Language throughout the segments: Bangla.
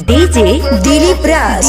DJ Dilip Raj.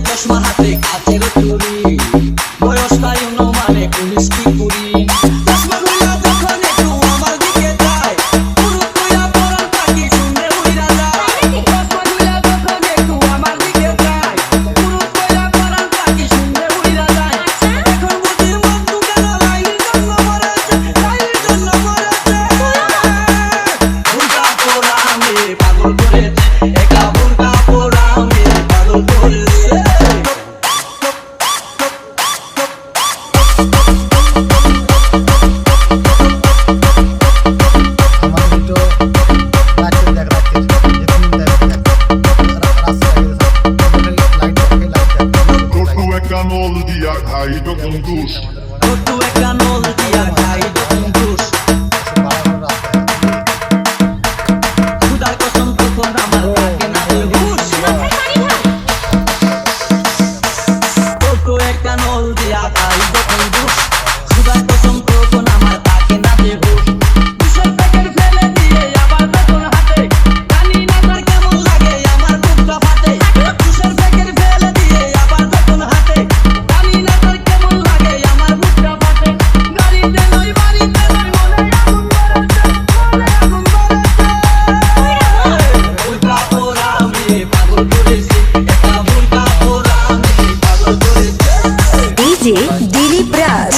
চশমা হাতে কাচের চুড়ি বয়সটাই অনুমানে 19 কি 20 চশমা খুলে যখন একটু আমার দিকে যায় পুরো তুইয়া পরান পাখি শুনে উইরা যায় চশমা খুলে যখন একটু আমার দিকে যায় পুরো তুইয়া পরান পাখি শুনে উইরা যায় এখন বুঝি মন কেন লাইলির জন্য মরেছে বুরকা পরা আমি পাগল করেছে একা বুরকা পরা আমি পাগল করেছে Canol dia ghai do kundus Kotu ekanol dia ghai do kundus Khudar kosam tokhon amar থাকে না হুশ Kotu ekanol dia ghai do kundus Khudar kosam tokhon amar থাকে না হুশ দুশো প্যাকেট ফেলে দিয়ে আবার যখন হাতে জানি না তার কেমন লাগে আমার বুকটা ফাটে দুশো প্যাকেট ফেলে দিয়ে আবার যখন হাতে জানি না তার কেমন লাগে আমার বুকটা ফাটে গাড়িতে নই বাড়িতে নই মনে আগুন ধরেছে বুরকা পরা আমি পাগল করেছি একা বুরকা পরা আমি পাগল করেছি DJ Dilip Raj.